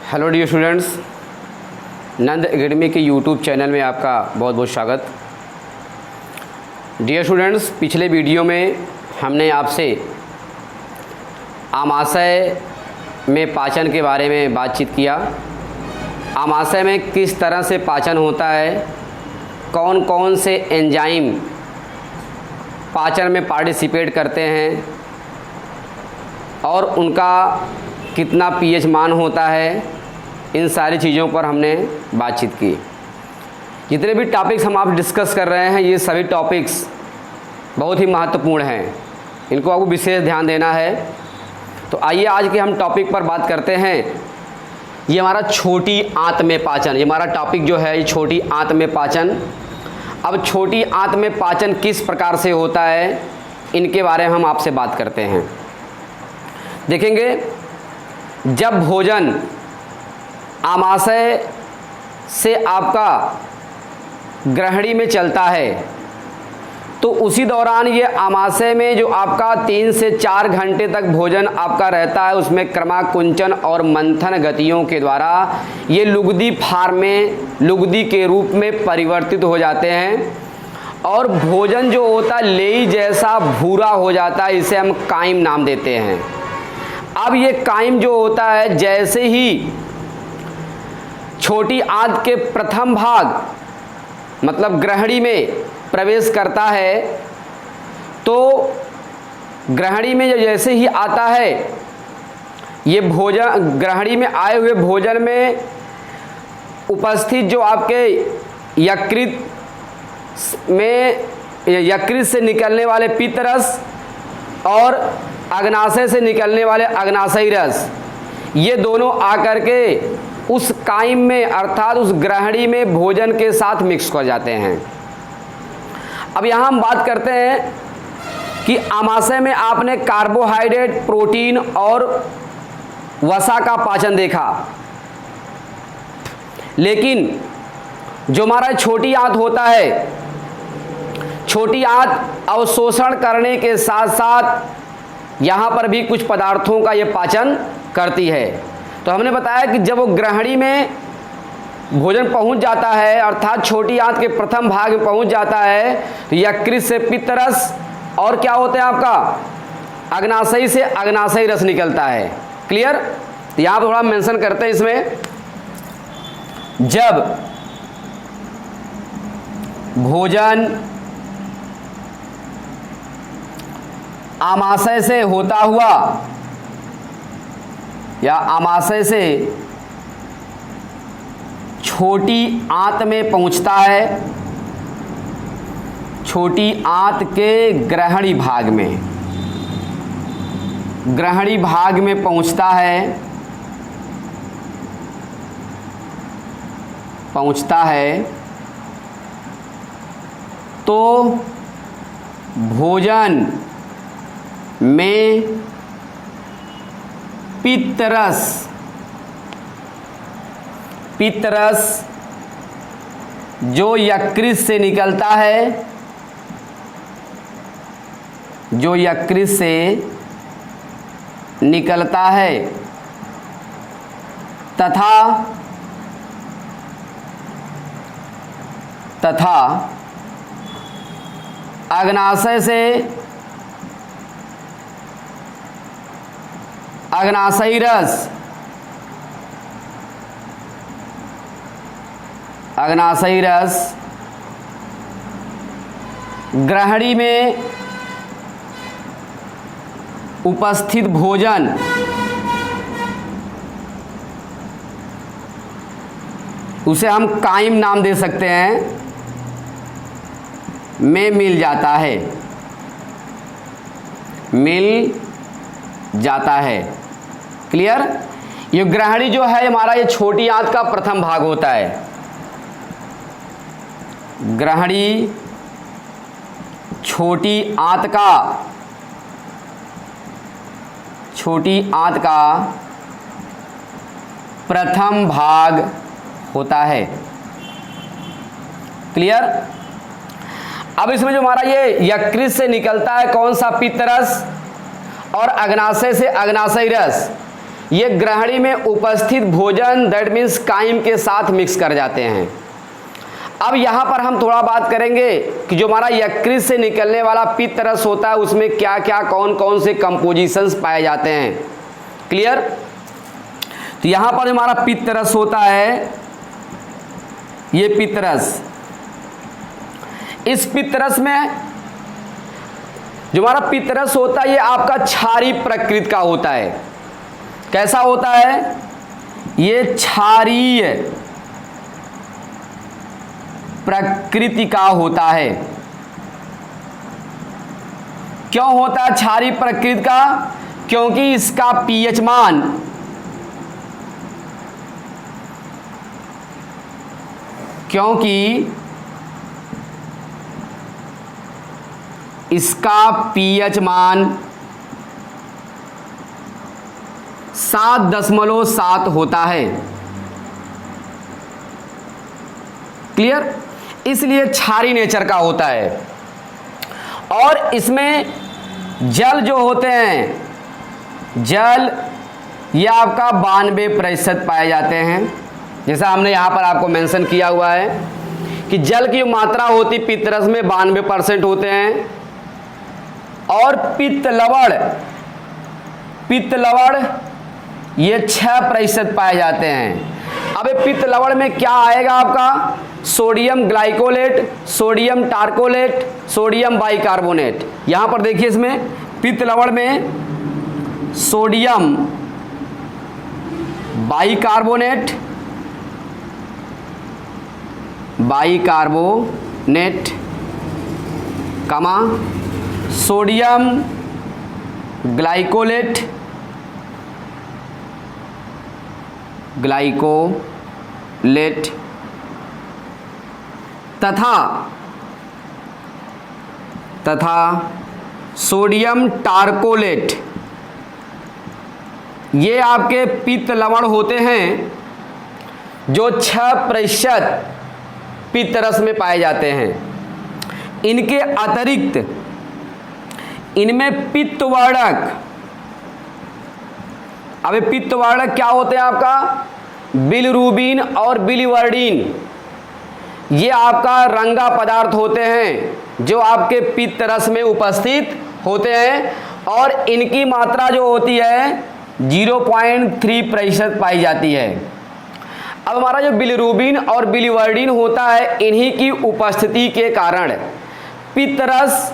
Hello dear students, नंद academy के YouTube channel में आपका बहुत बहुत स्वागत। डियर स्टूडेंट्स, पिछले वीडियो में हमने आपसे आमाशय में पाचन के बारे में बातचीत किया। आमाशय में किस तरह से पाचन होता है, कौन कौन से एंजाइम पाचन में पार्टिसिपेट करते हैं और उनका कितना पीएच मान होता है, इन सारी चीज़ों पर हमने बातचीत की। जितने भी टॉपिक्स हम आप डिस्कस कर रहे हैं, ये सभी टॉपिक्स बहुत ही महत्वपूर्ण हैं, इनको आपको विशेष ध्यान देना है। तो आइए आज के हम टॉपिक पर बात करते हैं। ये हमारा छोटी आंत में पाचन, ये हमारा टॉपिक जो है, ये छोटी आंत में पाचन। अब छोटी आंत में पाचन किस प्रकार से होता है, इनके बारे में हम आपसे बात करते हैं। देखेंगे, जब भोजन आमाशय से आपका ग्रहणी में चलता है तो उसी दौरान ये आमाशय में जो आपका 3 से 4 घंटे तक भोजन आपका रहता है, उसमें क्रमाकुंचन और मंथन गतियों के द्वारा ये लुगदी फार्म में लुगदी के रूप में परिवर्तित हो जाते हैं और भोजन जो होता है लेई जैसा भूरा हो जाता है। इसे हम काइम नाम देते हैं। अब ये काइम जो होता है, जैसे ही छोटी आंत के प्रथम भाग मतलब ग्रहणी में प्रवेश करता है, तो ग्रहणी में जैसे ही आता है, ये भोजन ग्रहणी में आए हुए भोजन में उपस्थित जो आपके यकृत से निकलने वाले पित्त रस और अग्नाशय से निकलने वाले अग्नाशयी रस, ये दोनों आकर के उस काइम में अर्थात उस ग्रहणी में भोजन के साथ मिक्स हो जाते हैं। अब यहाँ हम बात करते हैं कि आमाशय में आपने कार्बोहाइड्रेट, प्रोटीन और वसा का पाचन देखा, लेकिन जो हमारा छोटी आंत होता है, छोटी आंत अवशोषण करने के साथ साथ यहाँ पर भी कुछ पदार्थों का ये पाचन करती है। तो हमने बताया कि जब वो ग्रहणी में भोजन पहुंच जाता है, अर्थात छोटी आंत के प्रथम भाग में पहुंच जाता है, तो यकृत से पित्त रस और क्या होता है आपका अग्नाशयी से अग्नाशयी रस निकलता है। क्लियर? तो यहाँ पर थोड़ा मेंशन करते हैं इसमें, जब भोजन आमाशय से होता हुआ या आमाशय से छोटी आंत में पहुंचता है, छोटी आंत के ग्रहणी भाग में पहुंचता है तो भोजन में पित्त रस जो यकृत से निकलता है, तथा अग्नाशय से अग्नाशयी रस ग्रहणी में उपस्थित भोजन उसे हम काइम नाम दे सकते हैं, में मिल जाता है। क्लियर? ये ग्रहणी जो है हमारा, ये छोटी आंत का प्रथम भाग होता है। ग्रहणी छोटी आंत का प्रथम भाग होता है। क्लियर? अब इसमें जो हमारा ये यकृत से निकलता है कौन सा पित्त रस और अग्नाशय से अग्नाशयी रस, ये ग्रहणी में उपस्थित भोजन दैट मीन्स काइम के साथ मिक्स कर जाते हैं। अब यहाँ पर हम थोड़ा बात करेंगे कि जो हमारा यकृत से निकलने वाला पित्त रस होता है उसमें क्या क्या कौन कौन से कंपोजिशंस पाए जाते हैं। क्लियर? तो यहाँ पर हमारा पित्त रस होता है, ये पित्त रस, इस पित्त रस में जो हमारा पित्त रस होता है ये आपका क्षारीय प्रकृति का होता है। कैसा होता है? ये क्षारीय प्रकृति का होता है। क्यों होता है क्षारीय प्रकृति का? क्योंकि इसका पीएच मान इसका पीएच मान 7.7 होता है। क्लियर? इसलिए क्षारीय नेचर का होता है। और इसमें जल जो होते हैं, जल ये आपका 92% पाए जाते हैं। जैसा हमने यहाँ पर आपको मेंशन किया हुआ है कि जल की मात्रा होती पित्त रस में 92% होते हैं। और पित्त लवण ये 6% पाए जाते हैं। अब पित्त लवण में क्या आएगा आपका? Sodium glycolate, sodium taurocholate, sodium bicarbonate. यहां पर देखिए इसमें पित्त लवण में sodium bicarbonate, comma sodium glycolate, तथा सोडियम टार्कोलेट। ये आपके पित्त लवण होते हैं जो 6% पित्त रस में पाए जाते हैं। इनके अतिरिक्त इनमें पित्तवर्धक, अब पित्तवर्धक क्या होते हैं आपका? बिलिरुबिन और बिलिवर्डिन। ये आपका रंगा पदार्थ होते हैं जो आपके पित्त रस में उपस्थित होते हैं और इनकी मात्रा जो होती है 0.3% पाई जाती है। अब हमारा जो बिलिरुबिन और बिलिवर्डिन होता है, इन्हीं की उपस्थिति के कारण पित्त रस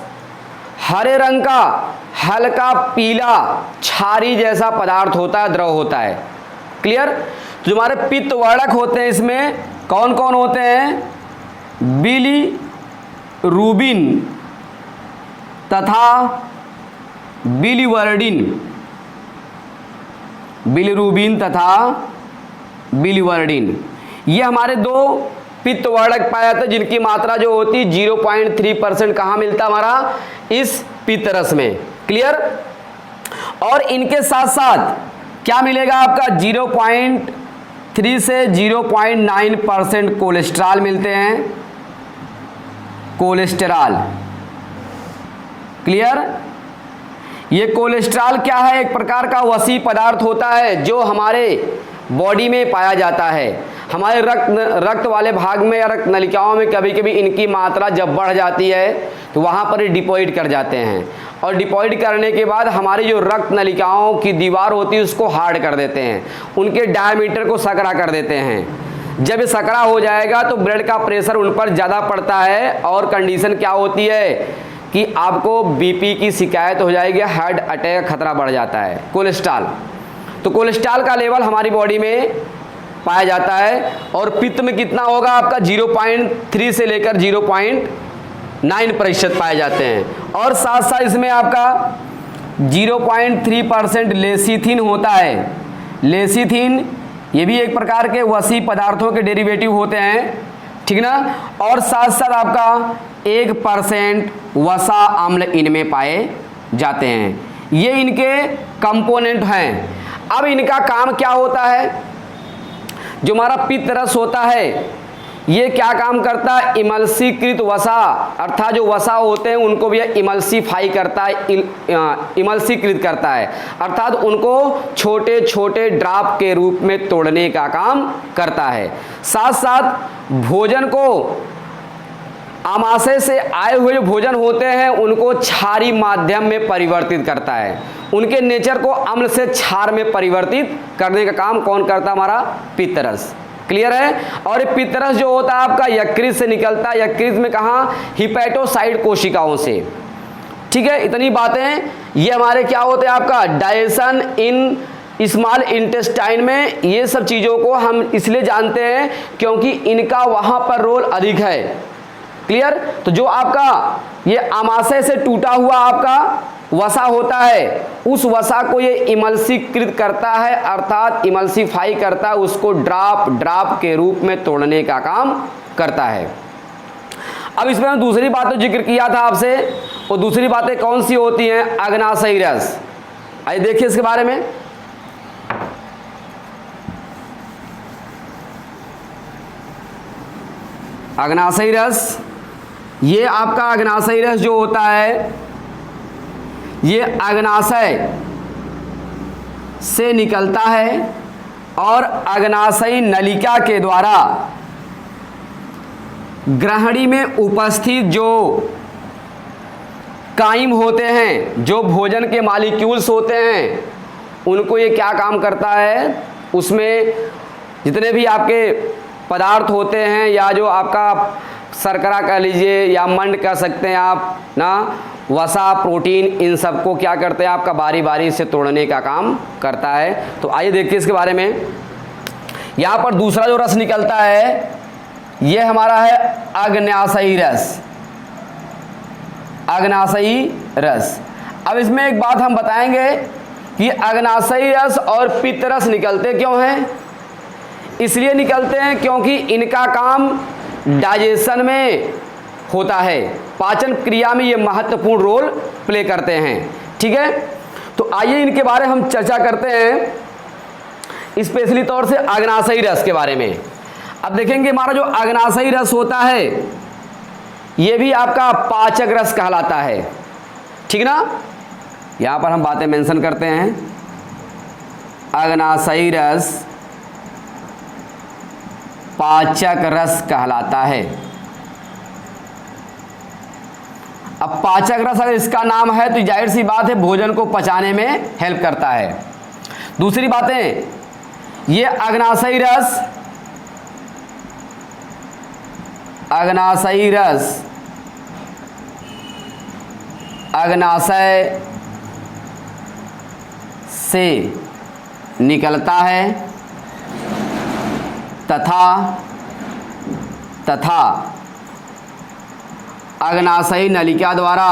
हरे रंग का हल्का पीला क्षारी जैसा पदार्थ होता है, द्रव होता है। क्लियर? जो हमारे पित्तवर्धक होते हैं इसमें कौन कौन होते हैं? बिलिरुबिन तथा बिलिवर्डिन। ये हमारे दो पित्तवर्धक पाए जाते हैं जिनकी मात्रा जो होती 0.3% कहाँ मिलता हमारा? इस पित्त रस में। क्लियर? और इनके साथ साथ क्या मिलेगा आपका? 0.3 से 0.9% कोलेस्ट्रॉल मिलते हैं, कोलेस्टेरॉल। क्लियर? ये कोलेस्ट्रॉल क्या है? एक प्रकार का वसी पदार्थ होता है जो हमारे बॉडी में पाया जाता है। हमारे रक्त वाले भाग में या रक्त नलिकाओं में कभी कभी इनकी मात्रा जब बढ़ जाती है तो वहाँ पर डिपॉजिट कर जाते हैं और डिपॉजिट करने के बाद हमारी जो रक्त नलिकाओं की दीवार होती है उसको हार्ड कर देते हैं, उनके डायमीटर को सकरा कर देते हैं। जब ये सकरा हो जाएगा तो ब्लड का प्रेशर उन पर ज़्यादा पड़ता है और कंडीशन क्या होती है कि आपको बीपी की शिकायत हो जाएगी, हार्ट अटैक का खतरा बढ़ जाता है। कोलेस्ट्रॉल, तो कोलेस्ट्रॉल का लेवल हमारी बॉडी में पाया जाता है और पित्त में कितना होगा आपका? 0.3 से लेकर 0.9% पाए जाते हैं। और साथ साथ इसमें आपका 0.3% लेसिथिन होता है। लेसिथिन ये भी एक प्रकार के वसी पदार्थों के डेरिवेटिव होते हैं, ठीक ना। और साथ साथ आपका 1% वसा अम्ल इनमें पाए जाते हैं। ये इनके कंपोनेंट हैं। अब इनका काम क्या होता है? जो हमारा पित्त रस होता है ये क्या काम करता है, इमल्सीकृत वसा, अर्थात जो वसा होते हैं उनको भी इमल्सीफाई करता है, इमल्सीकृत करता है, अर्थात उनको छोटे छोटे ड्रॉप के रूप में तोड़ने का काम करता है। साथ साथ भोजन को, आमाशय से आए हुए जो भोजन होते हैं उनको क्षारीय माध्यम में परिवर्तित करता है, उनके नेचर को अम्ल से क्षार में परिवर्तित करने का काम कौन करता है, हमारा पित्तरस। क्लियर है। और ये पित्तरस जो होता है आपका यकृत से निकलता है, यकृत में कहाँ, हिपैटोसाइट कोशिकाओं से। ठीक है, इतनी बातें ये हमारे क्या होते हैं आपका डाइजेशन इन स्मॉल इंटेस्टाइन में, ये सब चीज़ों को हम इसलिए जानते हैं क्योंकि इनका वहाँ पर रोल अधिक है। क्लियर। तो जो आपका ये आमाशय से टूटा हुआ आपका वसा होता है, उस वसा को ये इमल्सीकृत करता है, अर्थात इमल्सीफाई करता है, उसको ड्रॉप के रूप में तोड़ने का काम करता है। अब इसमें हम दूसरी बात तो जिक्र किया था आपसे, और दूसरी बातें कौन सी होती हैं, अग्नाशयी रस। आइए देखिए इसके बारे में। अग्नाशयी रस, ये आपका अग्नाशयी रस जो होता है ये अग्नाशय से निकलता है और अग्नाशयी नलिका के द्वारा ग्रहणी में उपस्थित जो काइम होते हैं, जो भोजन के मॉलिक्यूल्स होते हैं, उनको ये क्या काम करता है, उसमें जितने भी आपके पदार्थ होते हैं या जो आपका शर्करा कह लीजिए या मंड कह सकते हैं आप ना, वसा, प्रोटीन, इन सबको क्या करते हैं आपका बारी बारी से तोड़ने का काम करता है। तो आइए देखिए इसके बारे में। यहाँ पर दूसरा जो रस निकलता है ये हमारा है अग्न्याशयी रस, अग्नाशयी रस। अब इसमें एक बात हम बताएंगे कि अग्नाशयी रस और पित्तरस निकलते क्यों हैं। इसलिए निकलते हैं क्योंकि इनका काम डाइजेशन में होता है, पाचन क्रिया में ये महत्वपूर्ण रोल प्ले करते हैं। ठीक है, तो आइए इनके बारे में हम चर्चा करते हैं, स्पेशली तौर से अग्नाशयी रस के बारे में। अब देखेंगे हमारा जो अग्नाशयी रस होता है ये भी आपका पाचक रस कहलाता है। ठीक ना, यहाँ पर हम बातें मेंशन करते हैं। अग्नाशयी रस पाचक रस कहलाता है। अब पाचक रस अगर इसका नाम है तो जाहिर सी बात है भोजन को पचाने में हेल्प करता है। दूसरी बातें, ये अग्नाशयी रस, अग्नाशयी रस अग्नाशय से निकलता है तथा अग्नाशयी नलिका द्वारा,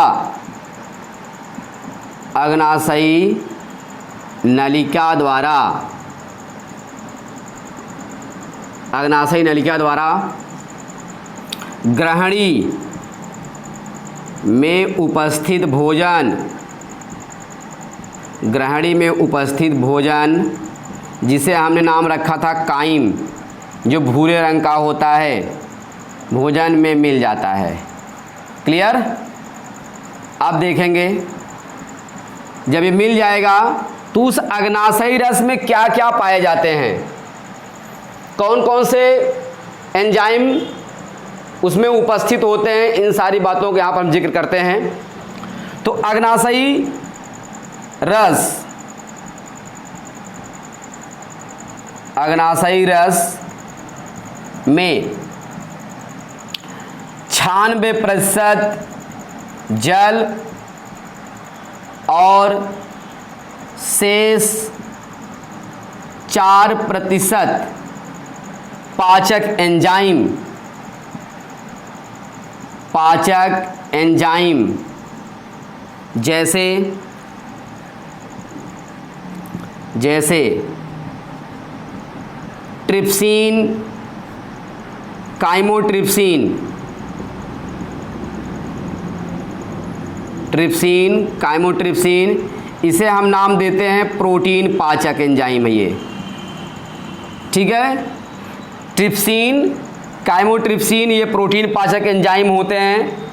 अग्नाशयी नलिका द्वारा, अग्नाशयी नलिका द्वारा ग्रहणी में उपस्थित भोजन, ग्रहणी में उपस्थित भोजन जिसे हमने नाम रखा था काइम, जो भूरे रंग का होता है, भोजन में मिल जाता है। क्लियर। अब देखेंगे जब ये मिल जाएगा तो उस अग्नाशयी रस में क्या क्या पाए जाते हैं, कौन कौन से एंजाइम उसमें उपस्थित होते हैं, इन सारी बातों को यहाँ पर हम जिक्र करते हैं। तो अग्नाशयी रस, अग्नाशयी रस में 96% जल और शेष 4% पाचक एंजाइम, पाचक एंजाइम जैसे ट्रिप्सिन, काइमोट्रिप्सिन, ट्रिप्सिन, काइमोट्रिप्सिन, इसे हम नाम देते हैं प्रोटीन पाचक एंजाइम है ये। ठीक है, ट्रिप्सिन, काइमोट्रिप्सिन ये प्रोटीन पाचक एंजाइम होते हैं।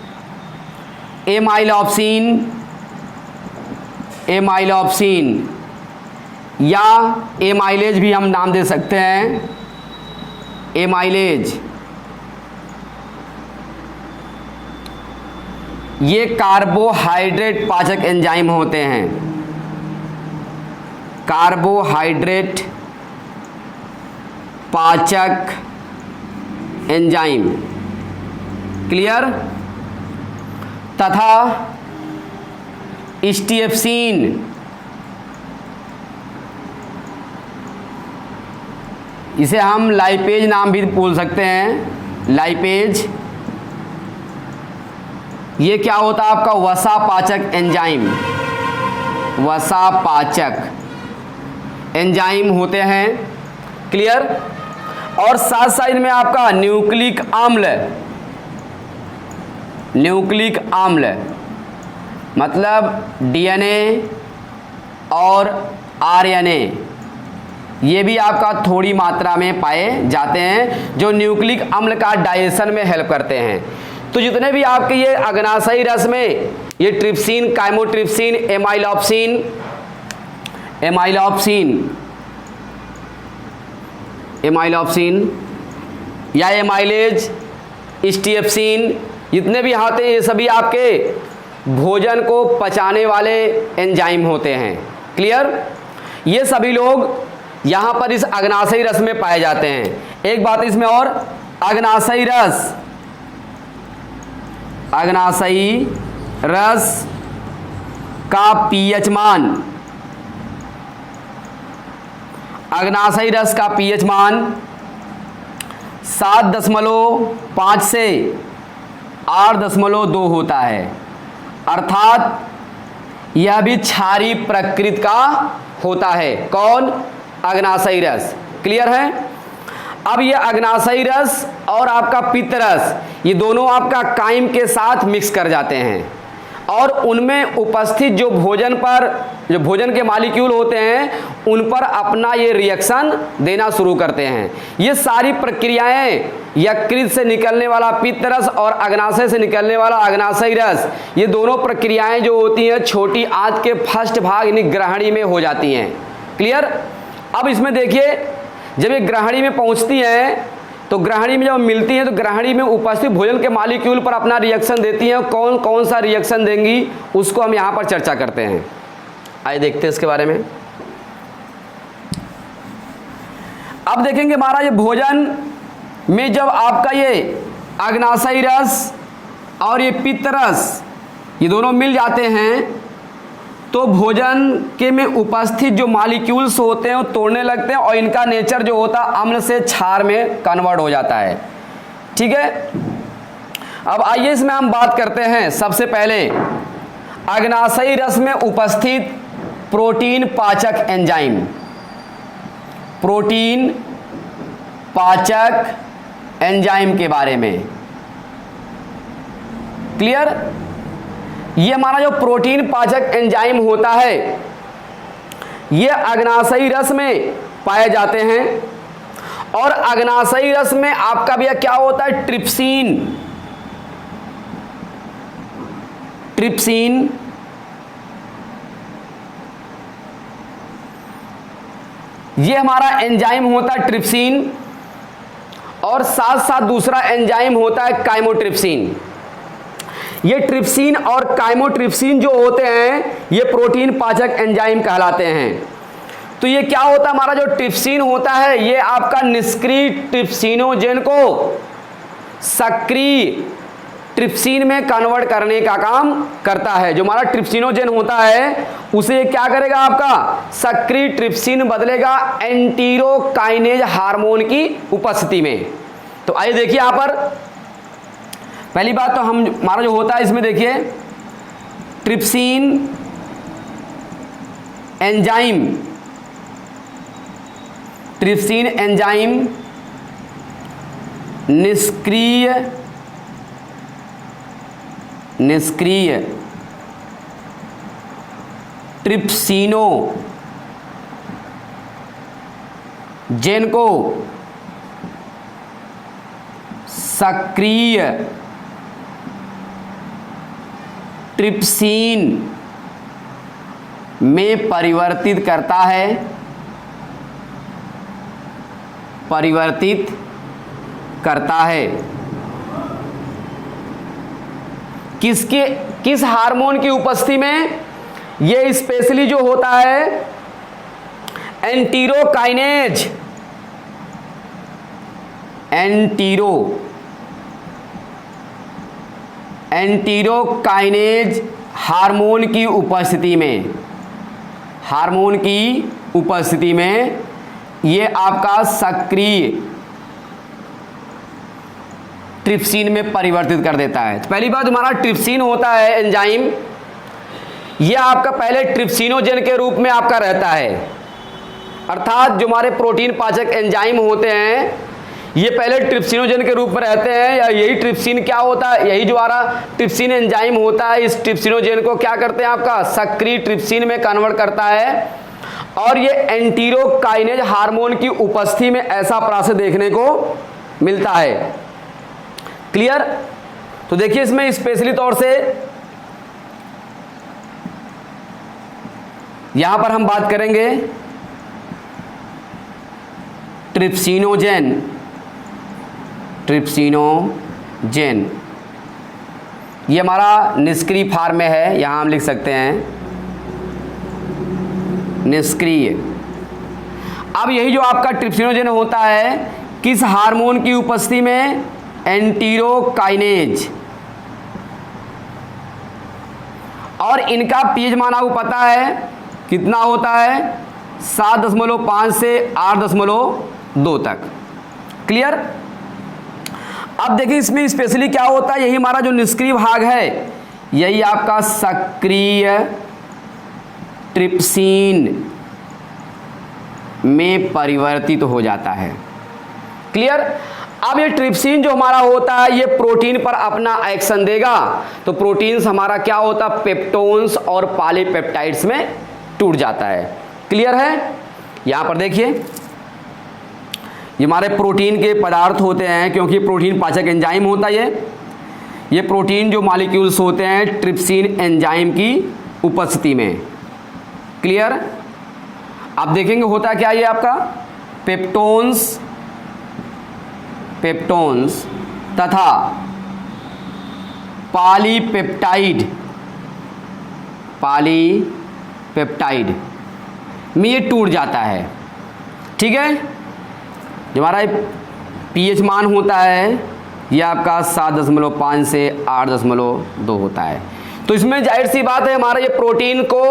एमाइलॉप्सिन या एमाइलेज भी हम नाम दे सकते हैं, एमाइलेज, ये कार्बोहाइड्रेट पाचक एंजाइम होते हैं। कार्बोहाइड्रेट पाचक एंजाइम, क्लियर। तथा स्टीएफ्सिन, इसे हम लाइपेज नाम भी बोल सकते हैं, लाइपेज, ये क्या होता है आपका वसा पाचक एंजाइम, वसा पाचक एंजाइम होते हैं, क्लियर। और साथ साथ में आपका न्यूक्लिक आम्ल मतलब डीएनए और आरएनए, ये भी आपका थोड़ी मात्रा में पाए जाते हैं जो न्यूक्लिक अम्ल का डाइजेशन में हेल्प करते हैं। तो जितने भी आपके ये अग्नाशयी रस में ये ट्रिप्सिन, काइमोट्रिप्सिन, एमाइलॉप्सिन या एमाइलेज, स्टीएफ्सिन, जितने भी आते हैं ये सभी आपके भोजन को पचाने वाले एंजाइम होते हैं, क्लियर। ये सभी लोग यहाँ पर इस अग्नाशयी रस में पाए जाते हैं। एक बात इसमें और, अग्नाशयी रस का पीएच मान, अग्नाशयी रस का पीएच मान 7.5 से 8.2 होता है, अर्थात यह भी क्षारीय प्रकृति का होता है। कौन? अग्नाशयी रस, क्लियर है। अब ये अग्नाशयी रस और आपका पित्त रस ये दोनों आपका काइम के साथ मिक्स कर जाते हैं और उनमें उपस्थित जो भोजन के मॉलिक्यूल होते हैं उन पर अपना ये रिएक्शन देना शुरू करते हैं। ये सारी प्रक्रियाएं, यकृत से निकलने वाला पित्त रस और अग्नाशय से निकलने वाला अग्नाशयी रस, ये दोनों प्रक्रियाएं जो होती हैं छोटी आंत के फर्स्ट भाग यानी ग्रहणी में हो जाती हैं, क्लियर। अब इसमें देखिए, जब ये ग्रहणी में पहुंचती हैं तो ग्रहणी में जब मिलती हैं तो ग्रहणी में उपस्थित भोजन के मॉलिक्यूल पर अपना रिएक्शन देती हैं। कौन कौन सा रिएक्शन देंगी उसको हम यहाँ पर चर्चा करते हैं। आइए देखते हैं इसके बारे में। अब देखेंगे हमारा ये भोजन में जब आपका ये अग्नाशयी रस और ये पित्त रस ये दोनों मिल जाते हैं तो भोजन के में उपस्थित जो मॉलिक्यूल्स होते हैं वो तोड़ने लगते हैं और इनका नेचर जो होता है अम्ल से क्षार में कन्वर्ट हो जाता है, ठीक है। अब आइए इसमें हम बात करते हैं सबसे पहले अग्नाशयी रस में उपस्थित प्रोटीन पाचक एंजाइम, प्रोटीन पाचक एंजाइम के बारे में, क्लियर। ये हमारा जो प्रोटीन पाचक एंजाइम होता है ये अग्नाशयी रस में पाए जाते हैं और अग्नाशयी रस में आपका भैया क्या होता है, ट्रिप्सिन ये हमारा एंजाइम होता है ट्रिप्सिन और साथ साथ दूसरा एंजाइम होता है काइमोट्रिप्सिन। ये ट्रिप्सिन और काइमोट्रिप्सिन जो होते हैं ये प्रोटीन पाचक एंजाइम कहलाते हैं। तो ये क्या होता है, हमारा जो ट्रिप्सिन होता है ये आपका निष्क्रिय ट्रिप्सिनोजेन को सक्रिय ट्रिप्सिन में कन्वर्ट करने का काम करता है। जो हमारा ट्रिप्सिनोजेन होता है उसे क्या करेगा, आपका सक्रिय ट्रिप्सिन बदलेगा एंटीरोकाइनेज हार्मोन की उपस्थिति में। तो आइए देखिए यहाँ पर पहली बात तो हमारा जो होता है इसमें देखिए ट्रिप्सिन एंजाइम निष्क्रिय ट्रिप्सिनोजेन को सक्रिय ट्रिप्सिन में परिवर्तित करता है, परिवर्तित करता है। किस हार्मोन की उपस्थिति में? ये स्पेशली जो होता है एंटीरोकाइनेज, एंटीरोकाइनेज हार्मोन की उपस्थिति में, हार्मोन की उपस्थिति में ये आपका सक्रिय ट्रिप्सिन में परिवर्तित कर देता है। तो पहली बात हमारा ट्रिप्सिन होता है एंजाइम, ये आपका पहले ट्रिप्सिनोजेन के रूप में आपका रहता है, अर्थात जो हमारे प्रोटीन पाचक एंजाइम होते हैं ये पहले ट्रिप्सिनोजेन के रूप में रहते हैं। या यही ट्रिप्सिन क्या होता है, यही जो हमारा ट्रिप्सिन एंजाइम होता है इस ट्रिप्सिनोजेन को क्या करते हैं आपका सक्रिय ट्रिप्सिन में कन्वर्ट करता है, और ये एंटीरोकाइनेज हार्मोन की उपस्थिति में ऐसा प्रोसेस देखने को मिलता है। क्लियर? तो देखिए इसमें स्पेशली तौर से यहां पर हम बात करेंगे ट्रिप्सिनोजेन, ट्रिप्सिनोजेन ये हमारा निष्क्रिय फॉर्म में है, यहां हम लिख सकते हैं निष्क्रिय। अब यही जो आपका ट्रिप्सिनोजेन होता है किस हार्मोन की उपस्थिति में? एंटीरोकाइनेज, और इनका पीएच मान आपको पता है कितना होता है 7.5 से 8.2 तक। क्लियर? अब देखिए इसमें स्पेशली क्या होता है, यही हमारा जो निष्क्रिय भाग है यही आपका सक्रिय ट्रिप्सिन में परिवर्तित हो जाता है। क्लियर? अब ये ट्रिप्सिन जो हमारा होता है ये प्रोटीन पर अपना एक्शन देगा, तो प्रोटीन्स हमारा क्या होता है पेप्टोन्स और पॉलीपेप्टाइड्स में टूट जाता है। क्लियर है? यहां पर देखिए ये हमारे प्रोटीन के पदार्थ होते हैं, क्योंकि प्रोटीन पाचक एंजाइम होता है ये प्रोटीन जो मॉलिक्यूल्स होते हैं ट्रिप्सिन एंजाइम की उपस्थिति में। क्लियर? आप देखेंगे होता क्या ये आपका पेप्टोन्स तथा पॉलीपेप्टाइड में ये टूट जाता है। ठीक है? जो हमारा पीएच मान होता है ये आपका 7.5 से 8.2 होता है। तो इसमें जाहिर सी बात है हमारा ये प्रोटीन को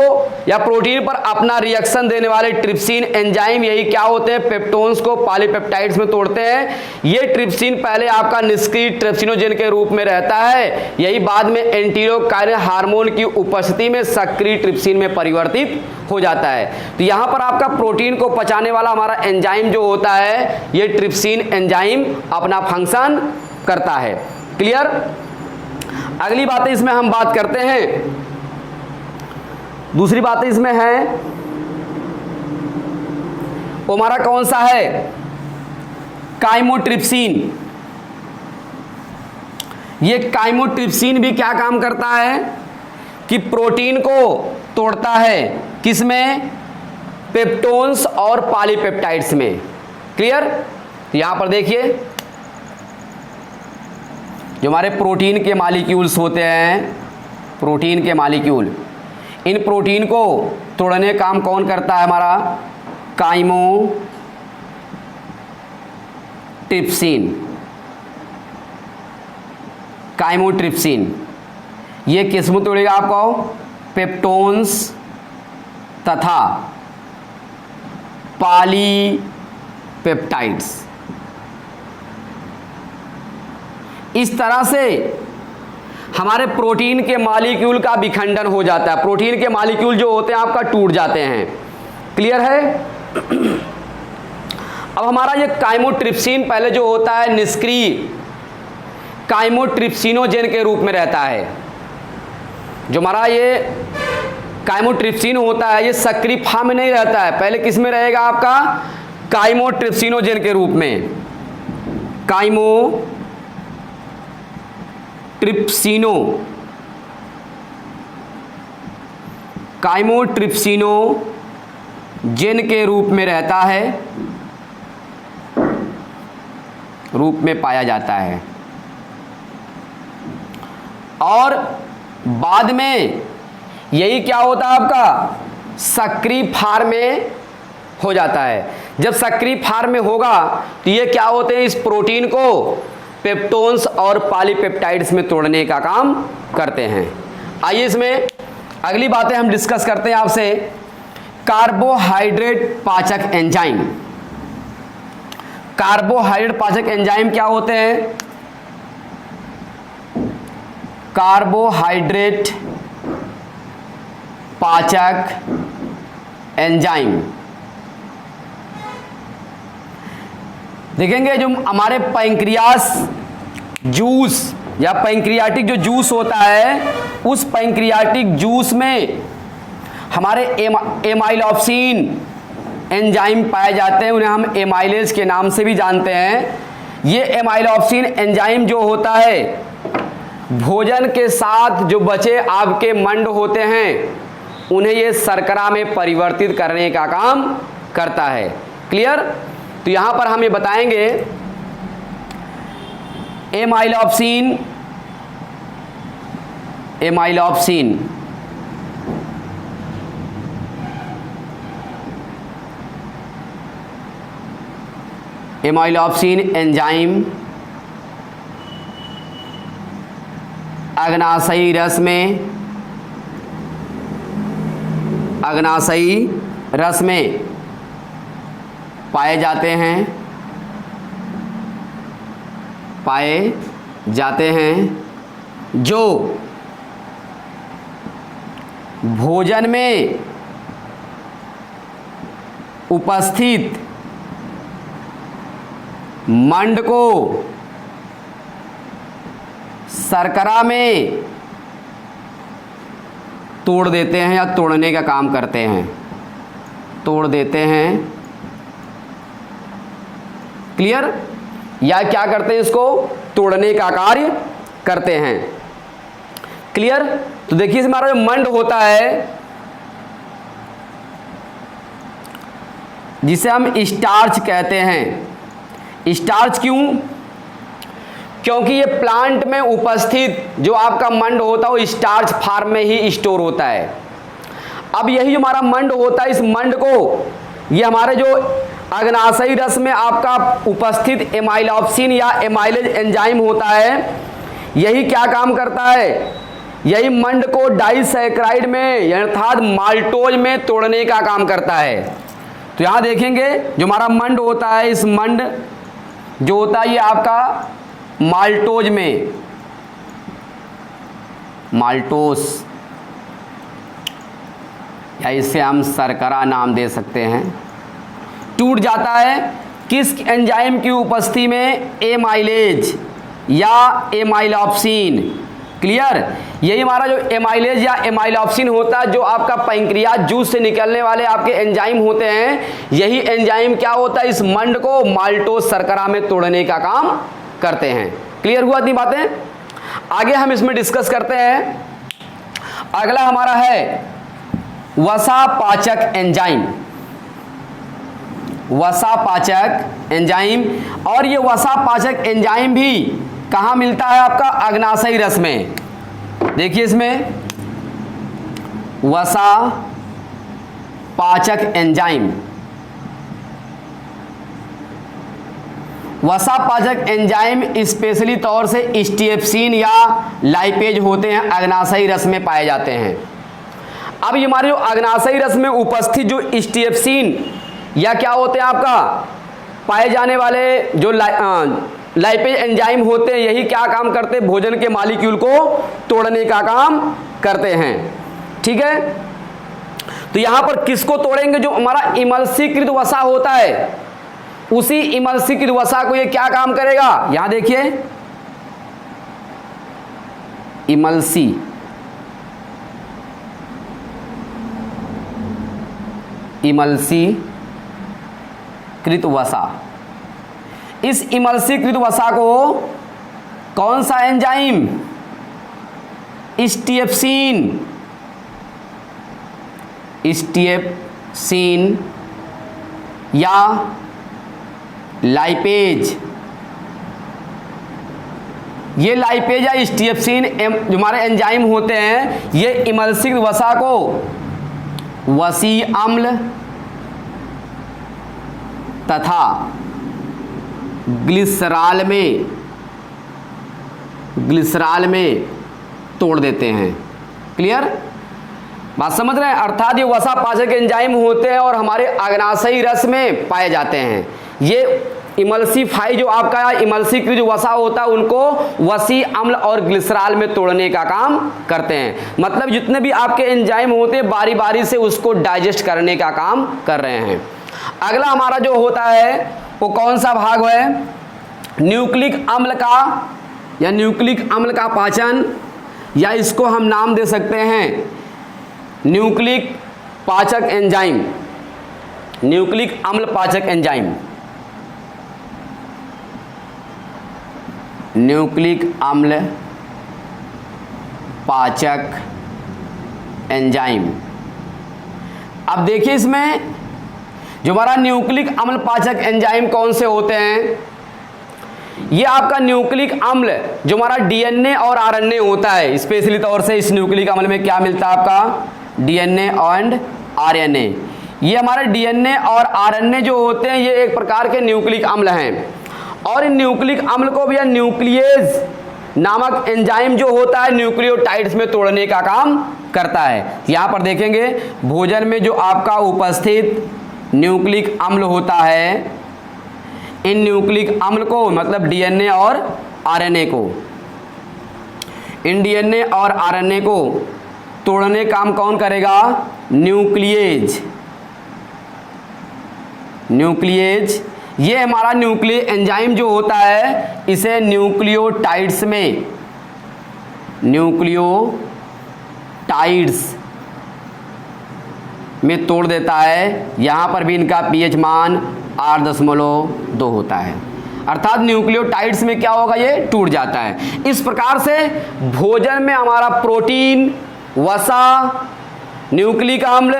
या प्रोटीन पर अपना रिएक्शन देने वाले ट्रिप्सिन एंजाइम यही क्या होते हैं पेप्टोन्स को पॉलीपेप्टाइड्स में तोड़ते हैं। ये ट्रिप्सिन पहले आपका निष्क्रिय ट्रिप्सिनोजेन के रूप में रहता है, यही बाद में एंटीरोकाइनेज हार्मोन की उपस्थिति में सक्रिय ट्रिप्सिन में परिवर्तित हो जाता है। तो यहाँ पर आपका प्रोटीन को पचाने वाला हमारा एंजाइम जो होता है ये ट्रिप्सिन एंजाइम अपना फंक्शन करता है। क्लियर? अगली बातें इसमें हम बात करते हैं, दूसरी बातें इसमें है वो हमारा कौन सा है काइमोट्रिप्सिन। ये काइमोट्रिप्सिन भी क्या काम करता है कि प्रोटीन को तोड़ता है, किसमें? पेप्टोन्स और पॉलीपेप्टाइड्स में। क्लियर? यहां पर देखिए जो हमारे प्रोटीन के मॉलिक्यूल्स होते हैं, प्रोटीन के मॉलिक्यूल, इन प्रोटीन को तोड़ने का काम कौन करता है? हमारा काइमोट्रिप्सिन। ये किस्म तोड़ेगा आपको पेप्टोन्स तथा पॉलीपेप्टाइड्स। इस तरह से हमारे प्रोटीन के मॉलिक्यूल का विखंडन हो जाता है, प्रोटीन के मॉलिक्यूल जो होते हैं आपका टूट जाते हैं। क्लियर है? अब हमारा ये काइमोट्रिप्सिन पहले जो होता है निष्क्रिय काइमोट्रिप्सिनोजेन के रूप में रहता है। जो हमारा ये काइमोट्रिप्सिन होता है ये सक्रिय फॉर्म में नहीं रहता है, पहले किस में रहेगा आपका काइमोट्रिप्सिनोजेन के रूप में, काइमोट्रिप्सिनोजेन काइमोट्रिप्सिनोजेन के रूप में रहता है, रूप में पाया जाता है, और बाद में यही क्या होता है आपका सक्रिय फॉर्म में हो जाता है। जब सक्रिय फॉर्म में होगा तो ये क्या होते हैं, इस प्रोटीन को पेप्टोन्स और पॉलीपेप्टाइड्स में तोड़ने का काम करते हैं। आइए इसमें अगली बातें हम डिस्कस करते हैं आपसे। कार्बोहाइड्रेट पाचक एंजाइम। कार्बोहाइड्रेट पाचक एंजाइम क्या होते हैं? कार्बोहाइड्रेट पाचक एंजाइम देखेंगे जो हमारे पैंक्रियास जूस या पैंक्रियाटिक जो जूस होता है, उस पैंक्रियाटिक जूस में हमारे एमाइलोप्सिन एंजाइम पाए जाते हैं, उन्हें हम एमाइलेज के नाम से भी जानते हैं। ये एमाइलोप्सिन एंजाइम जो होता है, भोजन के साथ जो बचे आपके मंड होते हैं, उन्हें ये शर्करा में परिवर्तित करने का काम करता है। क्लियर? तो यहां पर हम ये बताएंगे एमाइलोप्सिन एंजाइम अग्नाशयी रस में पाए जाते हैं, जो भोजन में उपस्थित मंड को शर्करा में तोड़ देते हैं या तोड़ने का काम करते हैं, तोड़ देते हैं। क्लियर? या क्या करते हैं, इसको तोड़ने का कार्य करते हैं। क्लियर? तो देखिए हमारा जो मंड होता है, जिसे हम स्टार्च कहते हैं। स्टार्च क्यों? क्योंकि ये प्लांट में उपस्थित जो आपका मंड होता है वो स्टार्च फॉर्म में ही स्टोर होता है। अब यही जो हमारा मंड होता है, इस मंड को ये हमारे जो अग्नाशयी रस में आपका उपस्थित एमाइलोप्सिन या एमाइलेज एंजाइम होता है, यही क्या काम करता है, यही मंड को डाइसैकराइड में अर्थात माल्टोज में तोड़ने का काम करता है। तो यहां देखेंगे जो हमारा मंड होता है, इस मंड जो होता है ये आपका माल्टोज में, माल्टोस या इसे हम शर्करा नाम दे सकते हैं, टूट जाता है। किस एंजाइम की उपस्थिति में? एमाइलेज या एमाइलोप्सिन। क्लियर? यही हमारा जो एमाइलेज या एमाइलोप्सिन होता है, जो आपका पैंक्रियाज जूस से निकलने वाले आपके एंजाइम होते हैं, यही एंजाइम क्या होता है, इस मंड को माल्टोस शर्करा में तोड़ने का काम करते हैं। क्लियर हुआ इतनी बातें? आगे हम इसमें डिस्कस करते हैं। अगला हमारा है वसा पाचक एंजाइम। वसा पाचक एंजाइम, और ये वसा पाचक एंजाइम भी कहाँ मिलता है आपका? अग्नाशयी रस में। देखिए इसमें वसा पाचक एंजाइम, वसा पाचक एंजाइम स्पेशली तौर से स्टेप्सिन या लाइपेज होते हैं, अग्नाशयी रस में पाए जाते हैं। अब ये हमारे जो अग्नाशयी रस में उपस्थित जो स्टेप्सिन या क्या होते हैं आपका पाए जाने वाले जो लाइपेज एंजाइम होते हैं, यही क्या काम करते हैं, भोजन के मॉलिक्यूल को तोड़ने का काम करते हैं। ठीक है? तो यहां पर किसको तोड़ेंगे? जो हमारा इमल्सीकृत वसा होता है, उसी इमल्सीकृत वसा को ये क्या काम करेगा? यहां देखिए इमल्सीकृत वसा, इस इमल्सीकृत वसा को कौन सा एंजाइम? स्टीएप्सिन या लाइपेज। ये लाइपेज या स्टीएप्सिन जो हमारे एंजाइम होते हैं, ये इमल्सिक वसा को वसी अम्ल तथा ग्लिसरॉल में तोड़ देते हैं। क्लियर, बात समझ रहे हैं? अर्थात ये वसा पाचक एंजाइम होते हैं और हमारे अग्नाशयी रस में पाए जाते हैं। ये इमल्सिफाई जो आपका इमल्सिक जो वसा होता है उनको वसी अम्ल और ग्लिसरॉल में तोड़ने का काम करते हैं। मतलब जितने भी आपके एंजाइम होते हैं बारी बारी से उसको डाइजेस्ट करने का काम कर रहे हैं। अगला हमारा जो होता है वो कौन सा भाग है? न्यूक्लिक अम्ल का या न्यूक्लिक अम्ल का पाचन, या इसको हम नाम दे सकते हैं न्यूक्लिक पाचक एंजाइम, न्यूक्लिक अम्ल पाचक एंजाइम, न्यूक्लिक अम्ल पाचक एंजाइम। अब देखिए इसमें जो हमारा न्यूक्लिक अम्ल पाचक एंजाइम कौन से होते हैं? ये आपका न्यूक्लिक अम्ल जो हमारा डीएनए और आरएनए होता है, स्पेशली तौर से इस न्यूक्लिक अम्ल में क्या मिलता है आपका? DNA and RNA. ये हमारे डीएनए और आरएनए जो होते हैं ये एक प्रकार के न्यूक्लिक अम्ल हैं, और इन न्यूक्लिक अम्ल को भी न्यूक्लियेज नामक एंजाइम जो होता है न्यूक्लियोटाइड्स में तोड़ने का काम करता है। यहाँ पर देखेंगे भोजन में जो आपका उपस्थित न्यूक्लिक अम्ल होता है, इन न्यूक्लिक अम्ल को मतलब डीएनए और आरएनए को, इन डीएनए और आरएनए को तोड़ने काम कौन करेगा? न्यूक्लियेज। न्यूक्लियेज ये हमारा न्यूक्लियर एंजाइम जो होता है इसे न्यूक्लियोटाइड्स में तोड़ देता है। यहाँ पर भी इनका पीएच मान 8.2 होता है, अर्थात न्यूक्लियोटाइड्स में क्या होगा? ये टूट जाता है। इस प्रकार से भोजन में हमारा प्रोटीन, वसा, न्यूक्लिक अम्ल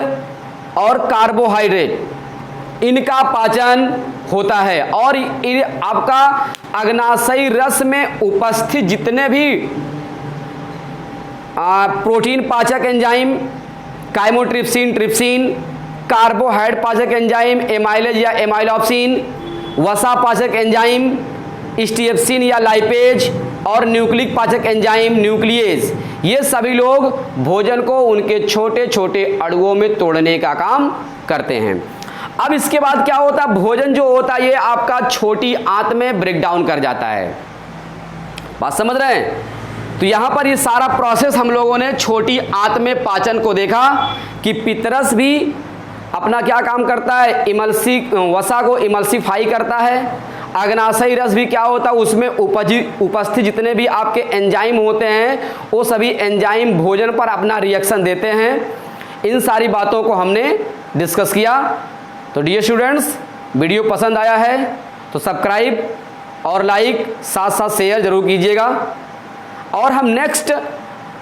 और कार्बोहाइड्रेट इनका पाचन होता है। और आपका अग्नाशयी रस में उपस्थित जितने भी प्रोटीन पाचक एंजाइम, काइमोट्रिप्सिन, ट्रिप्सिन, कार्बोहाइड्रेट पाचक एंजाइम, एमाइलेज या एमाइलोप्सिन, वसा पाचक एंजाइम, स्टीएप्सिन या लाइपेज और न्यूक्लिक पाचक एंजाइम न्यूक्लियेज, ये सभी लोग भोजन को उनके छोटे छोटे अणुओं में तोड़ने का काम करते हैं। अब इसके बाद क्या होता है? भोजन जो होता है ये आपका छोटी आंत में ब्रेक डाउन कर जाता है। बात समझ रहे हैं? तो यहां पर ये सारा प्रोसेस हम लोगों ने छोटी आंत में पाचन को देखा कि पितरस भी अपना क्या काम करता है? वसा को इमल्सिफाई करता है। अग्नाशयी रस भी क्या होता है? उसमें उपस्थित जितने भी आपके एंजाइम होते हैं वो सभी एंजाइम भोजन पर अपना रिएक्शन देते हैं। इन सारी बातों को हमने डिस्कस किया। तो डियर स्टूडेंट्स, वीडियो पसंद आया है तो सब्सक्राइब और लाइक साथ साथ शेयर जरूर कीजिएगा। और हम नेक्स्ट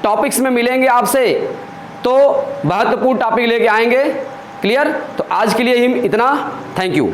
टॉपिक्स में मिलेंगे आपसे, तो महत्वपूर्ण टॉपिक लेके आएंगे। क्लियर? तो आज के लिए ही इतना। Thank you.